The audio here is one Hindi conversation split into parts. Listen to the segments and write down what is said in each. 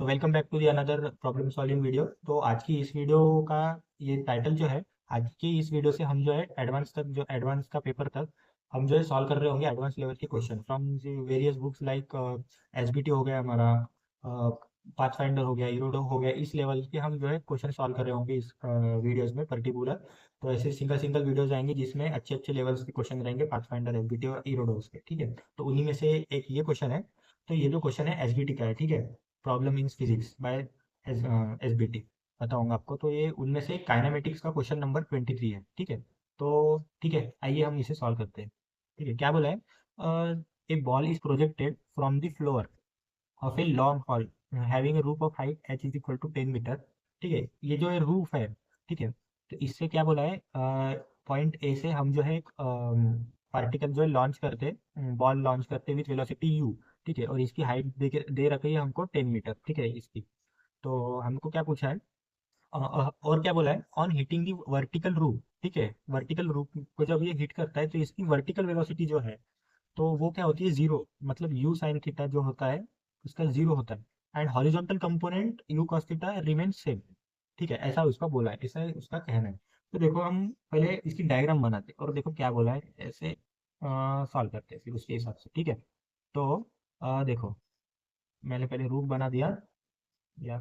तो welcome back to the another problem solving video. तो आज की इस वीडियो का ये टाइटल जो है, आज की इस वीडियो से हम जो है एडवांस तक, जो एडवांस का पेपर तक हम जो है सॉल्व कर रहे होंगे एडवांस लेवल के question from various books like SBT हो गया हमारा, पाथफाइंडर हो गया, इरोडो हो गया। इस लेवल के हम जो है क्वेश्चन सॉल्व कर रहे होंगे इस वीडियोस में पर्टिकुलर। तो ऐसे सिंगल सिंगल वीडियोस आएंगे जिसमें अच्छे अच्छे लेवल्स के क्वेश्चन रहेंगे, पाथफाइंडर, एसबीटी और इरोडोस के। ठीक है, तो उन्हीं में से एक ये क्वेश्चन है। तो ये जो क्वेश्चन है एसबीटी का है, ठीक है, problem in physics bye SBT बताऊंगा आपको। तो ये उनमें से काइनेमेटिक्स का क्वेश्चन नंबर 23 है। ठीक है, तो ठीक है, आइए हम इसे सॉल्व करते हैं। ठीक है, क्या बोला है, a ball is projected from the floor of a long hall having a roof of height H is equal to 10 metre. ठीक है, ये जो है रूफ है। ठीक है, तो इससे क्या बोला है, पॉइंट ए से हम जो है पार्टिकल जो है लॉन्च करते, बॉल लॉन्च करते विथ वेलोसिटी यू। ठीक है, और इसकी हाइट दे रखी है हमको 10 मीटर। ठीक है, इसकी। तो हमको क्या पूछा है, और क्या बोला है, on hitting the vertical roof. ठीक है, वर्टिकल रूफ को जब ये हिट करता है तो इसकी वर्टिकल वेलोसिटी जो है, तो वो क्या होती है, जीरो। मतलब यू साइन थीटा जो होता है उसका जीरो होता है, and horizontal component you cos theta remain same. ठीक है, ऐसा उसका बोला है, ऐसा उसका कहना है। तो देखो हम पहले इसकी डायग्राम बनाते हैं और देखो क्या बोला है, ऐसे सॉल्व करते हैं फिर उसके हिसाब से। ठीक है, तो देखो मैंने पहले रूप बना दिया या,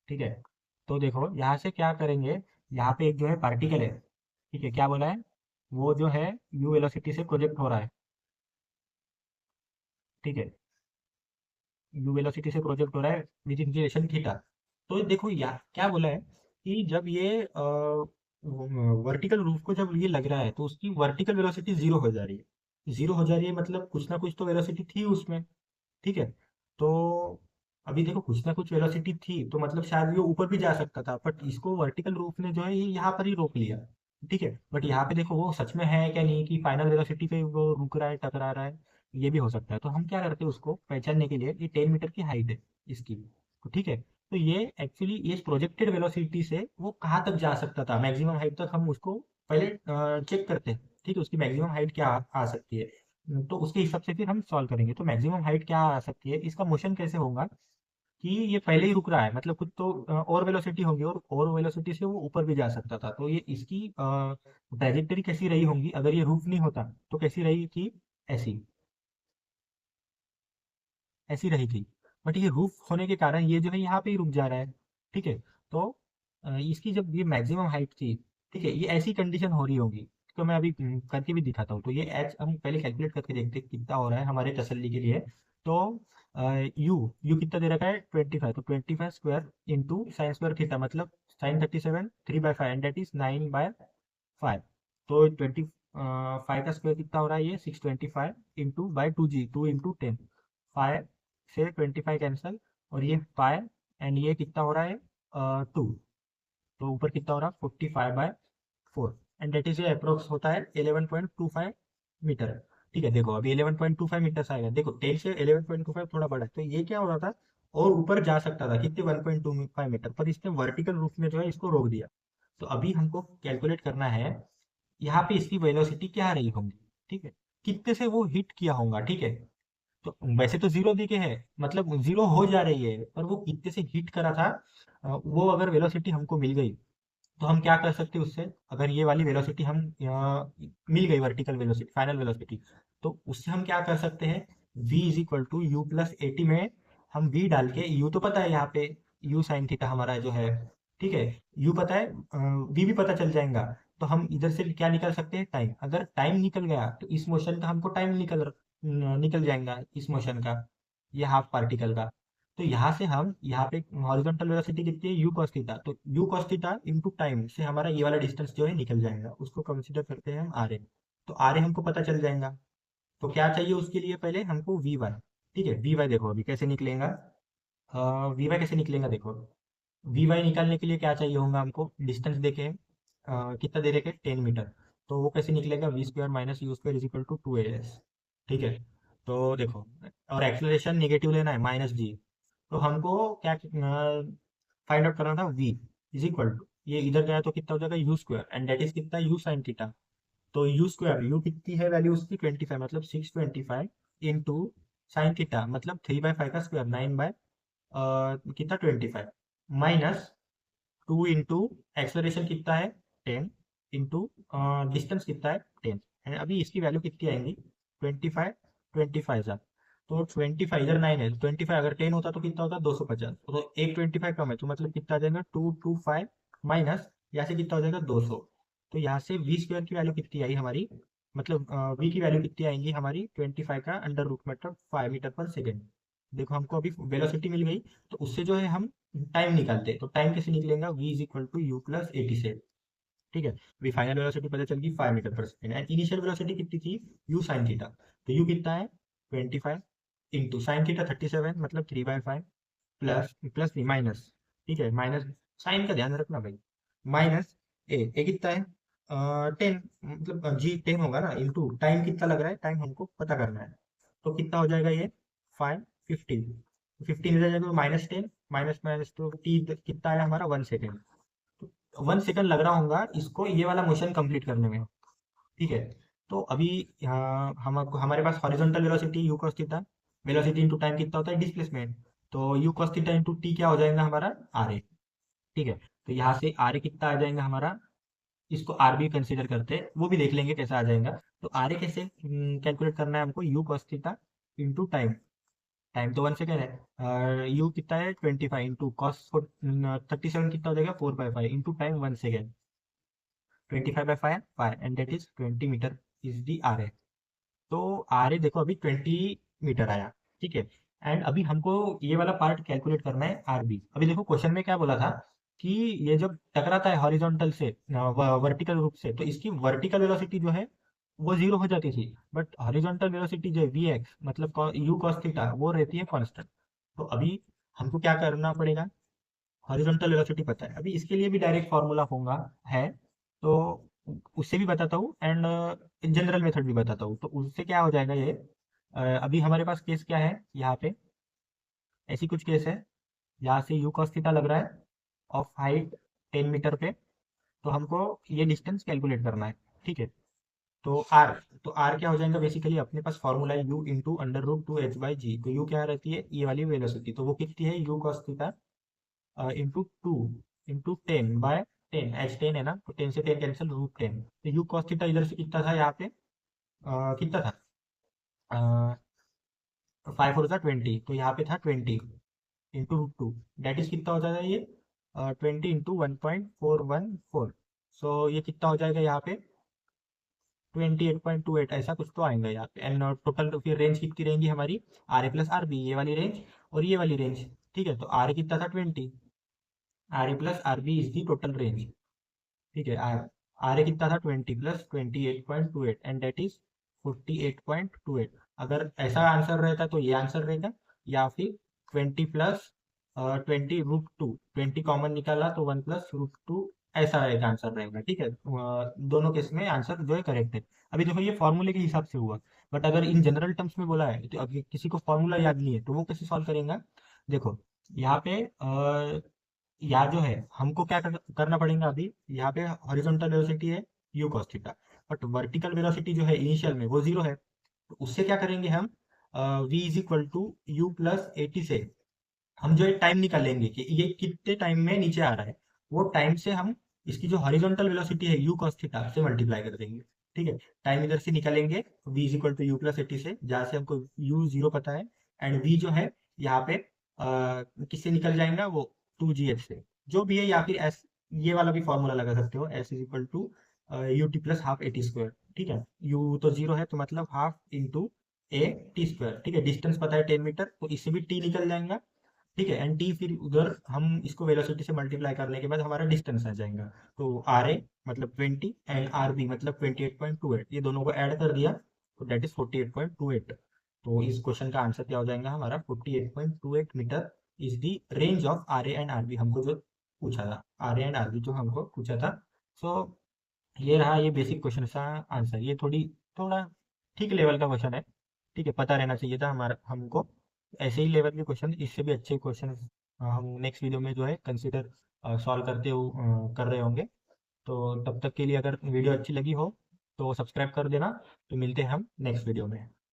ठीक है। तो देखो यहाँ से क्या करेंगे, यहाँ पे एक जो है पार्टिकल है। ठीक है, क्या बोला है, वो जो है यू वेलोसिटी से प्रोजेक्ट हो रहा है। ठीक है, यू वेलोसिटी से प्रोजेक्ट हो रहा है विद इंक्लिनेशन थीटा। तो देखो यहाँ क्या बोला है कि जब ये वर्टिकल रूफ को जब ये लग रहा है तो उसकी वर्टिकल वेलोसिटी जीरो हो जा रही है। जीरो हो जा रही है मतलब कुछ ना कुछ तो वेलोसिटी थी उसमें। ठीक है, तो अभी देखो कुछ ना कुछ वेलोसिटी थी तो मतलब शायद ये ऊपर भी जा सकता था, बट इसको वर्टिकल रूफ ने जो है ये यहाँ पर ही रोक लिया। ठीक है, बट यहाँ पे देखो वो सच में है क्या नहीं, कि फाइनल वेलोसिटी पे वो रुक रहा है, टकरा रहा है, ये भी हो सकता है। तो हम क्या करते हैं उसको पहचानने के लिए, ये 10 मीटर की हाइट है इसकी। तो ठीक है, तो ये एक्चुअली ये प्रोजेक्टेड वेलोसिटी से वो कहाँ तक जा सकता था, मैक्सिमम हाइट तक हम उसको पहले चेक करते हैं। ठीक है, उसकी मैक्सिमम हाइट क्या आ सकती है। तो उसके हिसाब से फिर हम सॉल्व करेंगे। तो मैक्सिमम हाइट क्या आ सकती है, इसका मोशन कैसे होगा कि ये पहले ही रुक रहा है, मतलब कुछ तो और वेलोसिटी होगी, और वेलोसिटी से वो ऊपर भी जा सकता था। तो ये इसकी ट्रेजेक्टरी कैसी रही होंगी, अगर ये रूफ नहीं होता तो कैसी रही कि ऐसी, ऐसी रही थी। बट ये रूफ होने के कारण ये जो है यहाँ पे ही रुक जा रहा है। ठीक है, तो इसकी जब ये मैक्सिमम हाइट थी, ठीक है, ये ऐसी कंडीशन हो रही होगी। तो मैं अभी करके भी दिखाता हूँ। तो ये एच हम पहले कैलकुलेट करके देखते हैं कितना हो रहा है हमारे तसल्ली के लिए। तो यू यू कितना दे रखा है 25, तो 25 square into sine square theta, मतलब साइन 37 3/5 एंड डेट इज 9/5। तो 25 का स्क्वायर कितना हो रहा है, ये 625 इंटू बाई 2g, 2 इंटू 10, 5 से 25 कैंसल, और ये 5 एंड ये कितना हो रहा है 2। तो ऊपर कितना हो रहा है 45/4, एंड डेट इज ये अप्रोक्स होता है 11.25 मीटर। ठीक है, देखो अभी 11.25 मीटर आएगा। देखो 10 से 11.25 थोड़ा बड़ा है, तो ये क्या हो रहा था, और ऊपर जा सकता था कितने 1.25 मीटर, पर इसने वर्टिकल रूप में जो है इसको रोक दिया। तो अभी हमको कैलकुलेट करना है यहाँ पे इसकी वेलोसिटी क्या रही होंगी। ठीक है, कितने से वो हिट किया होगा। ठीक है, तो वैसे तो जीरो दिखे है, मतलब जीरो हो जा रही है, पर वो कितने से हिट करा था, वो अगर वेलोसिटी हमको मिल गई तो हम क्या कर सकते हैं उससे। अगर ये वाली वेलोसिटी हम मिल गई, वर्टिकल वेलोसिटी, फाइनल वेलोसिटी, तो उससे हम क्या कर सकते हैं, v is equal to u plus a t में हम v डाल के, u तो पता है यहाँ पे, u साइन थीटा हमारा जो है, ठीक है, u पता है, v भी पता चल जाएगा। तो हम इधर से क्या निकल सकते हैं, टाइम। अगर टाइम निकल गया तो इस मोशन का हमको टाइम निकल जाएगा, इस मोशन का, ये हाफ पार्टिकल का। तो यहाँ से हम यहाँ पे हॉरिजॉन्टल वेलोसिटी कितनी है, यू कॉस थीटा, तो you cos theta into time से हमारा ये वाला डिस्टेंस जो है निकल जाएगा, उसको कंसिडर करते हैं हम आर ए। तो आर ए हमको पता चल जाएगा। तो क्या चाहिए उसके लिए, पहले हमको वी वाई। ठीक है, वी वाई देखो अभी कैसे निकलेगा, वी वाई कैसे निकलेगा देखो। वी वाई निकालने के लिए क्या चाहिए होगा हमको, डिस्टेंस देखे, कितना दे रखे 10 मीटर। तो वो कैसे निकलेगा, v square minus u square is equal to 2 as। ठीक है, तो देखो, और एक्सलेशन नेगेटिव लेना है, -g। तो हमको क्या फाइंड आउट करना था, v इज इक्वल टू, ये इधर गया तो कितना हो जाएगा u square, and that is कितना यू साइन थीटा। तो यू स्क्वायर, यू कितनी है वैल्यू उसकी 25, मतलब 625 इंटू साइन थीटा मतलब 3/5 का स्क्वायर 9 बाय कितना 25 माइनस 2 इंटू एक्सलरेशन कितना है 10 इंटू डिस्टेंस कितना है 10। एंड अभी इसकी वैल्यू कितनी आएंगी 25 25 जा तो 25 इधर 9 है 25 अगर 10 होता तो कितना होता 250 तो एक 25 कम है तो मतलब कितना आ जाएगा 225 माइनस यहाँ से कितना हो जाएगा 200। तो यहाँ से वी स्क्वायर की वैल्यू कितनी आई हमारी मतलब वी की वैल्यू कितनी आएंगी हमारी 25 का अंडर रूट मतलब 5 मीटर पर सेकेंड। देखो हमको अभी वेलोसिटी मिल गई तो उससे जो है हम टाइम निकालते हैं तो टाइम कैसे निकलेगा v is equal to u plus 80 से। ठीक है अभी फाइनल वेलोसिटी पता चल गई 5 मीटर पर सेकेंड एंड इनिशियल वेलोसिटी कितनी थी u साइन थीटा तो u कितना है 25 इंटू साइन थीटा 37 मतलब 3/5 प्लस प्लस नहीं माइनस। ठीक है माइनस साइन का ध्यान रखना भाई माइनस ए कितना है 10 मतलब जी 10 होगा ना इंटू टाइम कितना लग रहा है टाइम हमको पता करना है तो कितना हो जाएगा ये 5 15 15 इधर जाएगा तो -10 माइनस माइनस तो टी कितना आया हमारा 1 सेकेंड। 1 सेकेंड लग रहा होगा इसको ये वाला मोशन कंप्लीट करने में। ठीक है तो अभी यहाँ हम हमारे पास horizontal velocity u cos theta velocity into time कितना होता है डिस्प्लेसमेंट तो u cos theta into t क्या हो जाएगा हमारा आर ए। ठीक है तो यहाँ से आर ए कितना आ जाएगा हमारा इसको आर बी कंसिडर करते हैं वो भी देख लेंगे कैसा आ जाएगा। तो आर ए कैसे कैलकुलेट करना है हमको you cos theta into time time तो 1 सेकेंड है यू कितना है 25 इंटू कॉस 37 कितना हो जाएगा 4/5 into time 1 second 25/5 and that is 20 metre is the R A. तो आर ए देखो अभी 20 मीटर आया। ठीक है एंड अभी हमको ये वाला पार्ट कैलकुलेट करना है आर बी। अभी देखो क्वेश्चन में क्या बोला था कि ये जब टकराता है हॉरिजॉन्टल से वर्टिकल रूप से तो इसकी वर्टिकल वेलोसिटी जो है वो जीरो हो जाती थी बट हॉरिजॉन्टल वेलोसिटी जो है वी एक्स मतलब यू कॉस थीटा वो रहती है कांस्टेंट। तो अभी हमको क्या करना पड़ेगा हॉरिजॉन्टल वेलोसिटी पता है अभी इसके लिए भी डायरेक्ट फार्मूला होगा है तो उससे भी बताता हूँ एंड जनरल मेथड भी बताता हूँ। तो उससे क्या हो जाएगा ये अभी हमारे पास केस क्या है यहाँ पे ऐसी कुछ केस है यहाँ से यू cos थीटा लग रहा है ऑफ हाइट 10 मीटर पे तो हमको ये डिस्टेंस कैलकुलेट करना है। ठीक है तो आर क्या हो जाएगा बेसिकली अपने पास फॉर्मूला है u into under root 2h/g तो यू क्या रहती है ये वाली वेलोसिटी तो वो कितनी है u cos theta into 2 into 10/10 H 10 है ना तो 10 से 10 कैंसिल √10 तो यू cos थीटा इधर से कितना था यहाँ पे कितना था 5 4 20 तो यहाँ पे था 20 इंटू √2 डेट इज कितना हो जाएगा ये 20 इंटू 1.414 सो ये कितना हो जाएगा यहाँ पे 28.28 ऐसा कुछ तो आएगा यहाँ पे एंड टोटल फिर रेंज कितनी रहेंगी हमारी R A plus R B ये वाली रेंज और ये वाली रेंज। ठीक है तो आर ए कितना था 20 R A plus R B is the total range. ठीक है आर ए कितना था 20 प्लस 28.28 एंड डेट इज 48.28। अगर ऐसा आंसर रहता तो ये आंसर रहेगा या फिर 20 प्लस 20 √2 20 कॉमन निकाला तो 1 प्लस √2 ऐसा एक आंसर रहेगा। ठीक है दोनों केस में आंसर जो है करेक्ट है। अभी देखो ये फॉर्मूले के हिसाब से हुआ बट अगर इन जनरल टर्म्स में बोला है तो अभी किसी को फॉर्मूला याद नहीं है तो वो कैसे सॉल्व करेगा। देखो यहाँ पे या जो है हमको क्या करना पड़ेगा अभी यहाँ पे हॉरिजॉन्टल वेलोसिटी है u cos theta but vertical velocity जो है इनिशियल में वो जीरो है तो उससे क्या करेंगे हम v is equal to u plus 80 से हम जो है टाइम निकालेंगे कि ये कितने टाइम में नीचे आ रहा है वो टाइम से हम इसकी जो हॉरिजॉन्टल वेलोसिटी है यू cos थीटा से मल्टीप्लाई कर देंगे। ठीक है टाइम इधर से निकालेंगे v is equal to u plus 80 से जहाँ से हमको u जीरो पता है एंड v जो है यहाँ पे किससे निकल जाएगा वो 2gh से जो भी है या फिर एस ये वाला भी फॉर्मूला लगा सकते हो s is equal to u t plus half a t square. ठीक है u तो जीरो है तो मतलब half into a t square. ठीक है डिस्टेंस पता है 10 मीटर तो इससे भी टी निकल जाएगा। ठीक है एंड टी फिर उधर हम इसको वेलोसिटी से मल्टीप्लाई करने के बाद हमारा डिस्टेंस आ जाएगा तो आर ए मतलब 20 एंड आर बी मतलब 28.28 ये दोनों को ऐड कर दिया तो डेट इज 48.28। तो इस क्वेश्चन का आंसर क्या हो जाएगा हमारा 48.28 metre is the range of R A and R B हमको जो पूछा था R A and R B जो हमको पूछा था। सो ये रहा ये बेसिक क्वेश्चन का आंसर ये थोड़ा ठीक लेवल का क्वेश्चन है। ठीक है पता रहना चाहिए था हमारा हमको ऐसे ही लेवल के क्वेश्चन इससे भी अच्छे क्वेश्चन हम नेक्स्ट वीडियो में जो है कंसिडर सॉल्व कर रहे होंगे। तो तब तक के लिए अगर वीडियो अच्छी लगी हो तो सब्सक्राइब कर देना। तो मिलते हैं हम नेक्स्ट वीडियो में।